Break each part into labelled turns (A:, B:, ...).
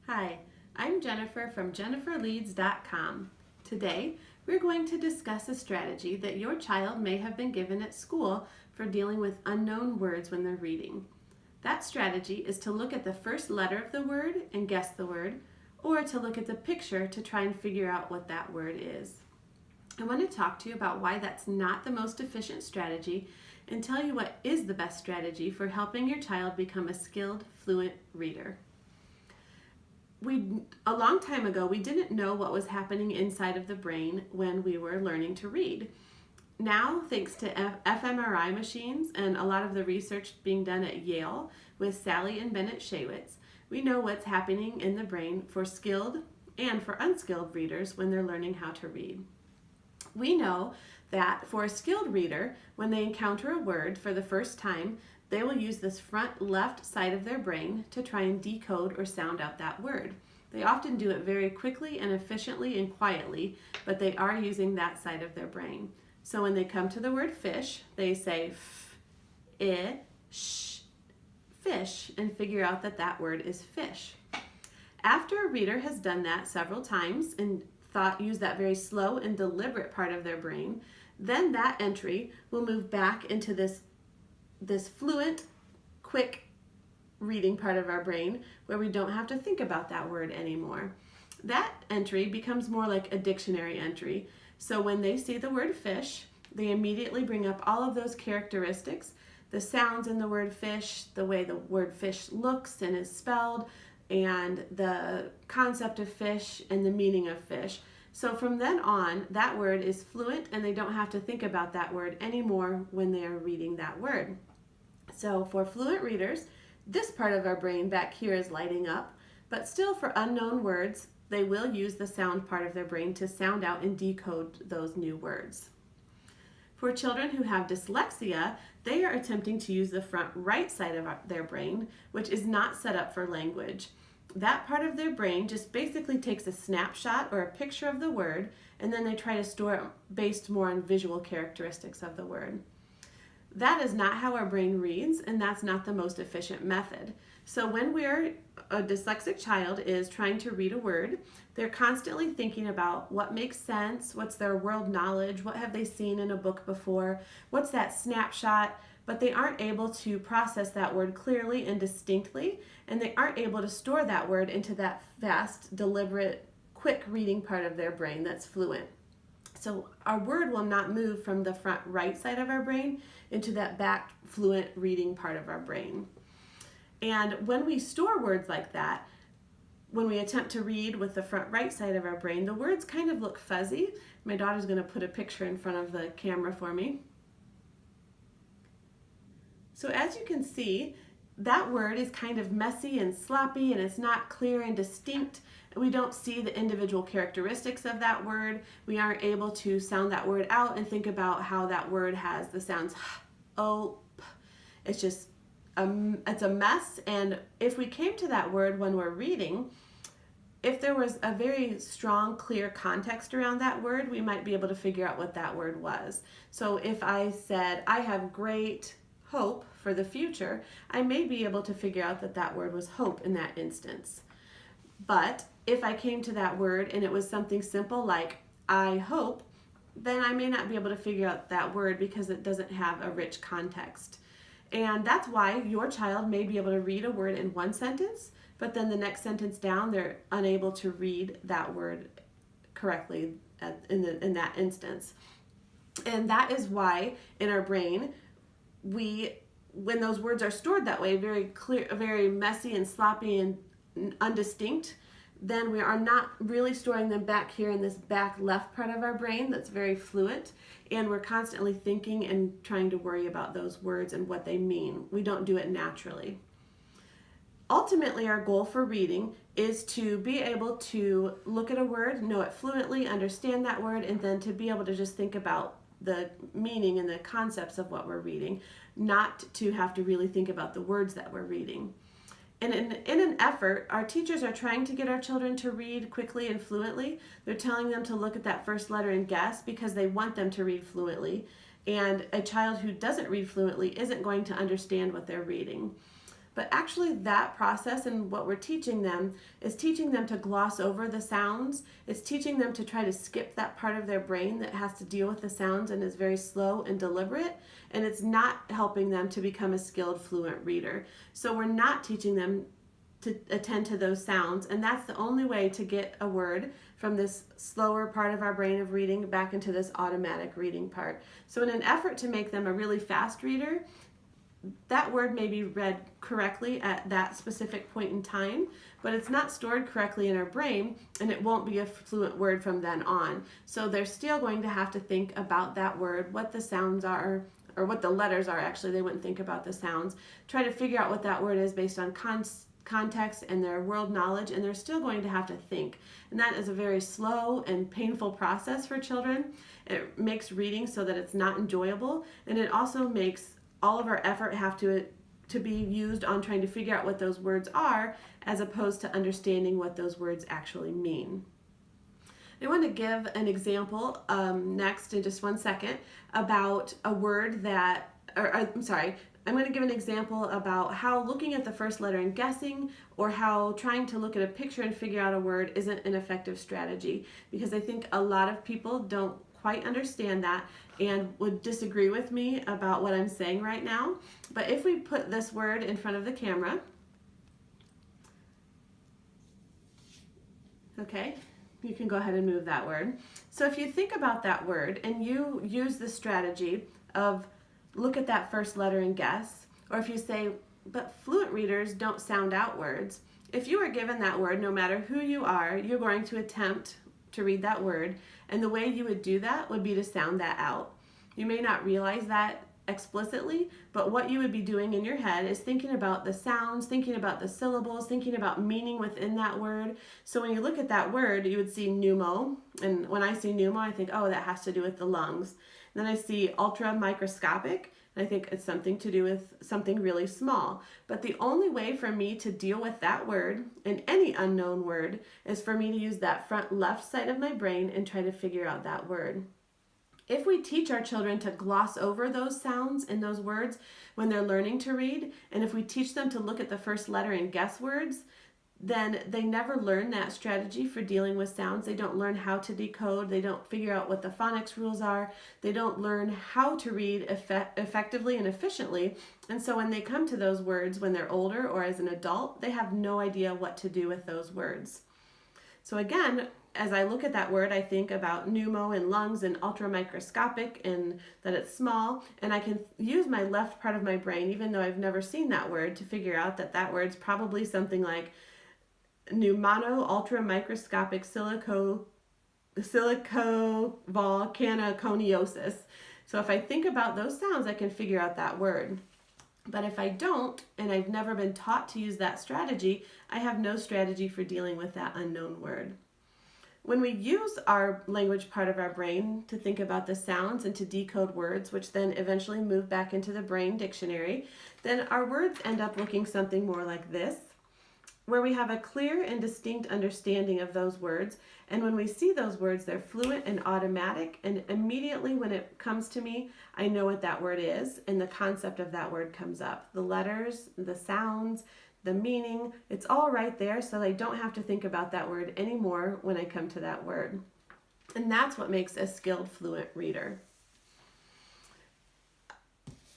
A: Hi, I'm Jennifer from jenniferleads.com. Today, we're going to discuss a strategy that your child may have been given at school for dealing with unknown words when they're reading. That strategy is to look at the first letter of the word and guess the word, or to look at the picture to try and figure out what that word is. I want to talk to you about why that's not the most efficient strategy and tell you what is the best strategy for helping your child become a skilled, fluent reader. A long time ago, we didn't know what was happening inside of the brain when we were learning to read. Now, thanks to fMRI machines and a lot of the research being done at Yale with Sally and Bennett Shaywitz, we know what's happening in the brain for skilled and for unskilled readers when they're learning how to read. We know that for a skilled reader, when they encounter a word for the first time, they will use this front left side of their brain to try and decode or sound out that word. They often do it very quickly and efficiently and quietly, but they are using that side of their brain. So when they come to the word fish, they say sh, fish, and figure out that that word is fish. After a reader has done that several times and use that very slow and deliberate part of their brain, then that entry will move back into this fluent, quick reading part of our brain where we don't have to think about that word anymore. That entry becomes more like a dictionary entry. So when they see the word fish, they immediately bring up all of those characteristics, the sounds in the word fish, the way the word fish looks and is spelled, and the concept of fish and the meaning of fish. So from then on, that word is fluent and they don't have to think about that word anymore when they are reading that word. So for fluent readers, this part of our brain back here is lighting up, but still for unknown words, they will use the sound part of their brain to sound out and decode those new words. For children who have dyslexia, they are attempting to use the front right side of their brain, which is not set up for language. That part of their brain just basically takes a snapshot or a picture of the word, and then they try to store it based more on visual characteristics of the word. That is not how our brain reads, and that's not the most efficient method. So when a dyslexic child is trying to read a word, they're constantly thinking about what makes sense, what's their world knowledge, what have they seen in a book before, what's that snapshot, but they aren't able to process that word clearly and distinctly, and they aren't able to store that word into that fast, deliberate, quick reading part of their brain that's fluent. So our word will not move from the front right side of our brain into that back fluent reading part of our brain. And when we store words like that, when we attempt to read with the front right side of our brain, the words kind of look fuzzy. My daughter's going to put a picture in front of the camera for me. So as you can see, that word is kind of messy and sloppy and it's not clear and distinct. We don't see the individual characteristics of that word. We aren't able to sound that word out and think about how that word has the sounds o, p. It's just it's a mess. And if we came to that word when we're reading, if there was a very strong, clear context around that word, we might be able to figure out what that word was. So if I said, I have great hope for the future, I may be able to figure out that that word was hope in that instance. But if I came to that word and it was something simple like I hope, then I may not be able to figure out that word because it doesn't have a rich context. And that's why your child may be able to read a word in one sentence, but then the next sentence down, they're unable to read that word correctly in that instance. And that is why in our brain, when those words are stored that way, very clear, very messy and sloppy and undistinct, then we are not really storing them back here in this back left part of our brain that's very fluent, and we're constantly thinking and trying to worry about those words and what they mean. We don't do it naturally. Ultimately, our goal for reading is to be able to look at a word, know it fluently, understand that word, and then to be able to just think about the meaning and the concepts of what we're reading, not to have to really think about the words that we're reading. And in an effort, our teachers are trying to get our children to read quickly and fluently. They're telling them to look at that first letter and guess because they want them to read fluently. And a child who doesn't read fluently isn't going to understand what they're reading. But actually that process and what we're teaching them is teaching them to gloss over the sounds. It's teaching them to try to skip that part of their brain that has to deal with the sounds and is very slow and deliberate. And it's not helping them to become a skilled, fluent reader. So we're not teaching them to attend to those sounds, and that's the only way to get a word from this slower part of our brain of reading back into this automatic reading part. So in an effort to make them a really fast reader, that word may be read correctly at that specific point in time, but it's not stored correctly in our brain, and it won't be a fluent word from then on. So they're still going to have to think about that word, what the sounds are, or what the letters are actually. They wouldn't think about the sounds. Try to figure out what that word is based on context and their world knowledge, and they're still going to have to think. And that is a very slow and painful process for children. It makes reading so that it's not enjoyable, and it also makes all of our effort have to be used on trying to figure out what those words are, as opposed to understanding what those words actually mean. I want to give an example next in just 1 second about a word that, I'm going to give an example about how looking at the first letter and guessing, or how trying to look at a picture and figure out a word isn't an effective strategy, because I think a lot of people don't quite understand that and would disagree with me about what I'm saying right now. But if we put this word in front of the camera, okay, you can go ahead and move that word. So if you think about that word and you use the strategy of look at that first letter and guess, or if you say, but fluent readers don't sound out words. If you were given that word, no matter who you are, you're going to attempt to read that word, and the way you would do that would be to sound that out. You may not realize that explicitly, but what you would be doing in your head is thinking about the sounds, thinking about the syllables, thinking about meaning within that word. So when you look at that word, you would see pneumo, and when I see pneumo, I think, oh, that has to do with the lungs. And then I see ultra microscopic, and I think it's something to do with something really small. But the only way for me to deal with that word, and any unknown word, is for me to use that front left side of my brain and try to figure out that word. If we teach our children to gloss over those sounds and those words when they're learning to read, and if we teach them to look at the first letter and guess words, then they never learn that strategy for dealing with sounds. They don't learn how to decode. They don't figure out what the phonics rules are. They don't learn how to read effectively and efficiently. And so when they come to those words when they're older or as an adult, they have no idea what to do with those words. So again, as I look at that word, I think about pneumo and lungs and ultramicroscopic and that it's small, and I can use my left part of my brain, even though I've never seen that word, to figure out that that word's probably something like pneumono ultramicroscopic silicovolcanoconiosis. So if I think about those sounds, I can figure out that word. But if I don't, and I've never been taught to use that strategy, I have no strategy for dealing with that unknown word. When we use our language part of our brain to think about the sounds and to decode words, which then eventually move back into the brain dictionary, then our words end up looking something more like this, where we have a clear and distinct understanding of those words. And when we see those words, they're fluent and automatic, and immediately when it comes to me, I know what that word is, and the concept of that word comes up. The letters, the sounds, the meaning, it's all right there, so I don't have to think about that word anymore when I come to that word. And that's what makes a skilled, fluent reader.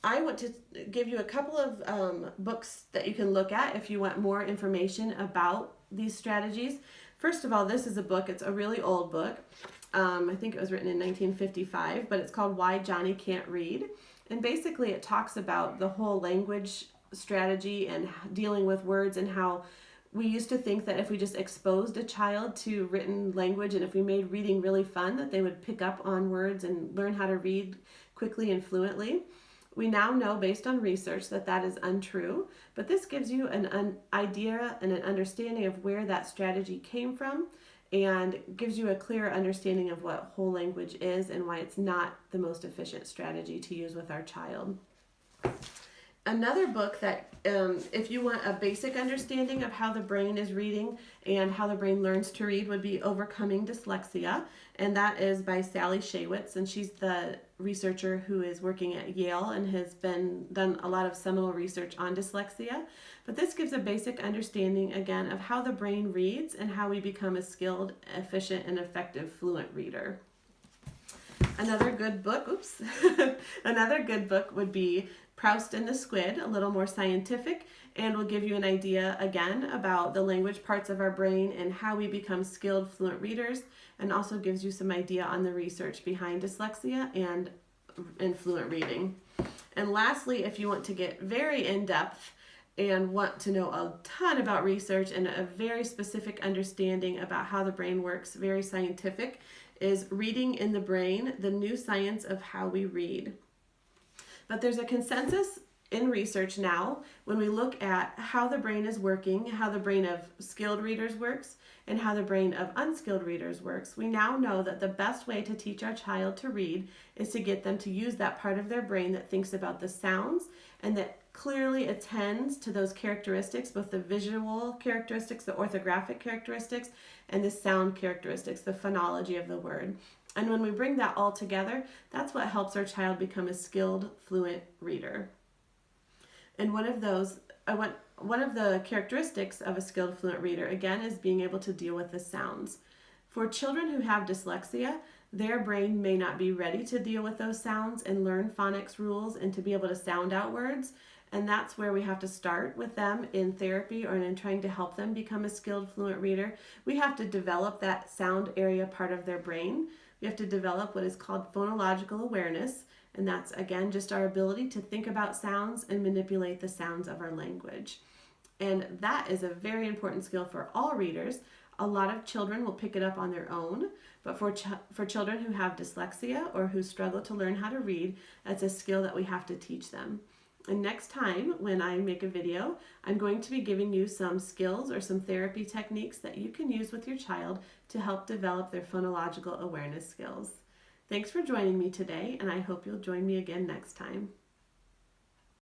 A: I want to give you a couple of books that you can look at if you want more information about these strategies. First of all, this is a book. It's a really old book. I think it was written in 1955, but it's called Why Johnny Can't Read. And basically it talks about the whole language strategy and dealing with words, and how we used to think that if we just exposed a child to written language and if we made reading really fun, that they would pick up on words and learn how to read quickly and fluently. We now know, based on research, that that is untrue, but this gives you an idea and an understanding of where that strategy came from, and gives you a clearer understanding of what whole language is and why it's not the most efficient strategy to use with our child. Another book that, if you want a basic understanding of how the brain is reading and how the brain learns to read, would be Overcoming Dyslexia, and that is by Sally Shaywitz, and she's the researcher who is working at Yale and has done a lot of seminal research on dyslexia. But this gives a basic understanding, again, of how the brain reads and how we become a skilled, efficient, and effective fluent reader. Another good book, another good book would be Proust and the Squid, a little more scientific, and will give you an idea, again, about the language parts of our brain and how we become skilled, fluent readers, and also gives you some idea on the research behind dyslexia and fluent reading. And lastly, if you want to get very in-depth and want to know a ton about research and a very specific understanding about how the brain works, very scientific, is Reading in the Brain, The New Science of How We Read. But there's a consensus in research now when we look at how the brain is working, how the brain of skilled readers works, and how the brain of unskilled readers works. We now know that the best way to teach our child to read is to get them to use that part of their brain that thinks about the sounds and that clearly attends to those characteristics, both the visual characteristics, the orthographic characteristics, and the sound characteristics, the phonology of the word. And when we bring that all together, that's what helps our child become a skilled, fluent reader. And one of the characteristics of a skilled, fluent reader, again, is being able to deal with the sounds. For children who have dyslexia, their brain may not be ready to deal with those sounds and learn phonics rules and to be able to sound out words. And that's where we have to start with them in therapy or in trying to help them become a skilled, fluent reader. We have to develop that sound area part of their brain. We have to develop what is called phonological awareness. And that's, again, just our ability to think about sounds and manipulate the sounds of our language. And that is a very important skill for all readers. A lot of children will pick it up on their own, but for children who have dyslexia or who struggle to learn how to read, that's a skill that we have to teach them. And next time when I make a video, I'm going to be giving you some skills or some therapy techniques that you can use with your child to help develop their phonological awareness skills. Thanks for joining me today, and I hope you'll join me again next time.